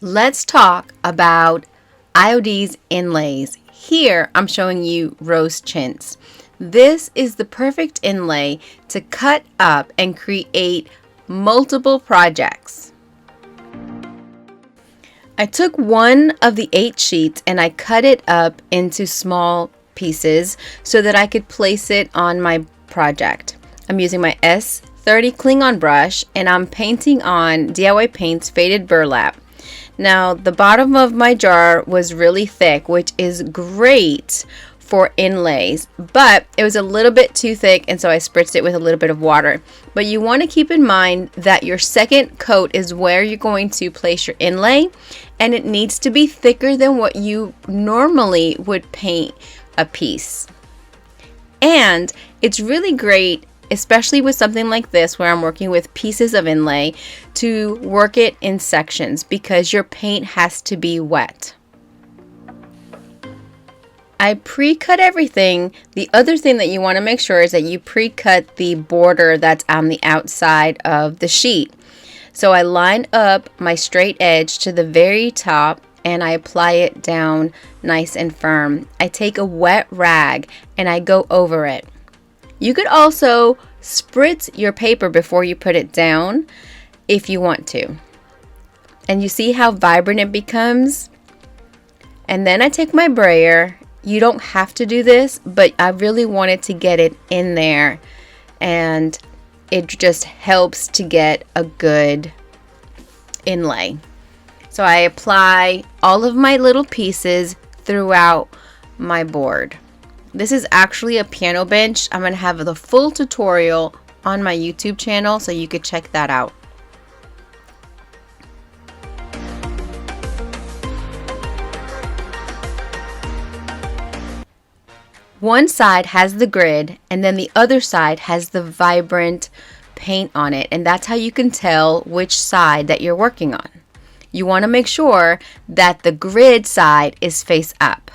Let's talk about IOD's Inlays. Here I'm showing you Rose Chintz. This is the perfect inlay to cut up and create multiple projects. I took one of the 8 sheets and I cut it up into small pieces so that I could place it on my project. I'm using my S30 Kling-On brush and I'm painting on DIY Paint's Faded Burlap. Now the bottom of my jar was really thick, which is great for inlays, but it was a little bit too thick, and so I spritzed it with a little bit of water. But you want to keep in mind that your second coat is where you're going to place your inlay, and it needs to be thicker than what you normally would paint a piece. And it's really great, especially with something like this where I'm working with pieces of inlay, to work it in sections because your paint has to be wet. I pre-cut everything. The other thing that you want to make sure is that you pre-cut the border that's on the outside of the sheet. So I line up my straight edge to the very top and I apply it down nice and firm. I take a wet rag and I go over it. You could also spritz your paper before you put it down if you want to. And you see how vibrant it becomes? And then I take my brayer. You don't have to do this, but I really wanted to get it in there, and it just helps to get a good inlay. So I apply all of my little pieces throughout my board. This is actually a piano bench. I'm going to have the full tutorial on my YouTube channel, so you could check that out. One side has the grid and then the other side has the vibrant paint on it, and that's how you can tell which side that you're working on. You want to make sure that the grid side is face up.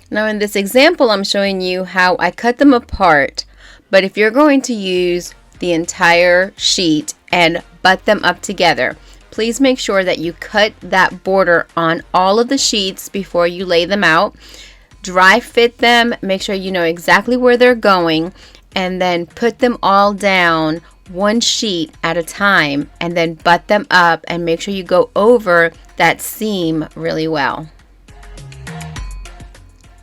Now in this example I'm showing you how I cut them apart, but if you're going to use the entire sheet and butt them up together, please make sure that you cut that border on all of the sheets before you lay them out. Dry fit them, make sure you know exactly where they're going, and then put them all down one sheet at a time and then butt them up and make sure you go over that seam really well.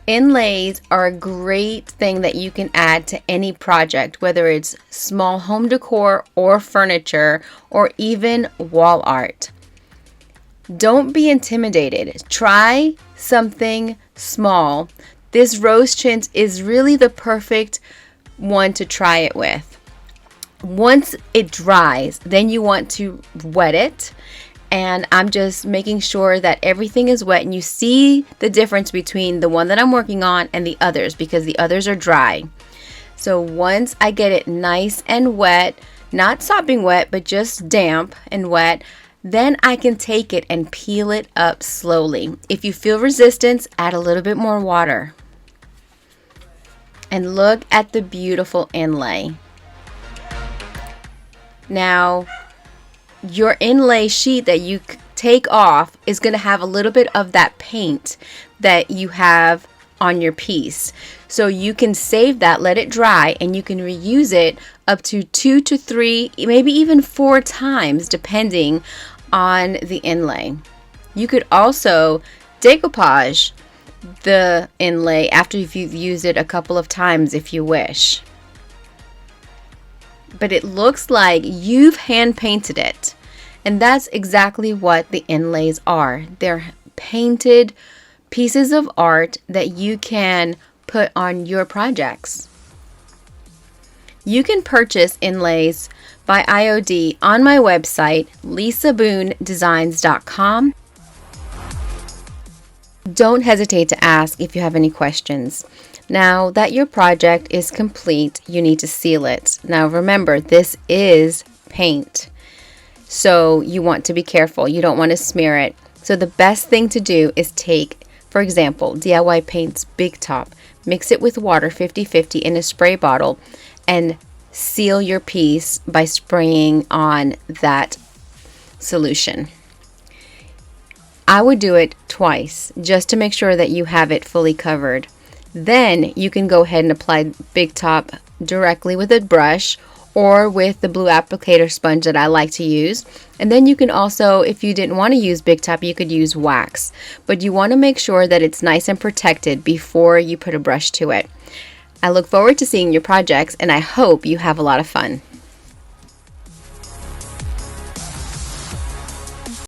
Inlays are a great thing that you can add to any project, whether it's small home decor or furniture or even wall art. Don't be intimidated. Try something small. This Rose Chintz is really the perfect one to try it with. Once it dries, then you want to wet it. And I'm just making sure that everything is wet, and you see the difference between the one that I'm working on and the others because the others are dry. So once I get it nice and wet, not sopping wet, but just damp and wet, then I can take it and peel it up slowly. If you feel resistance, add a little bit more water. And look at the beautiful inlay. Now, your inlay sheet that you take off is going to have a little bit of that paint that you have on your piece. So you can save that, let it dry, and you can reuse it up to 2 to 3, maybe even 4 times depending on the inlay. You could also decoupage the inlay after you've used it a couple of times if you wish. But it looks like you've hand painted it. And that's exactly what the inlays are. They're painted pieces of art that you can put on your projects. You can purchase inlays by IOD on my website, lisaboondesigns.com. Don't hesitate to ask if you have any questions. Now that your project is complete, you need to seal it. Now remember, this is paint, so you want to be careful. You don't want to smear it. So the best thing to do is take, for example, DIY Paint's Big Top, mix it with water 50-50 in a spray bottle, and seal your piece by spraying on that solution. I would do it twice just to make sure that you have it fully covered. Then you can go ahead and apply Big Top directly with a brush or with the blue applicator sponge that I like to use. And then you can also, if you didn't want to use Big Top, you could use wax. But you want to make sure that it's nice and protected before you put a brush to it. I look forward to seeing your projects, and I hope you have a lot of fun.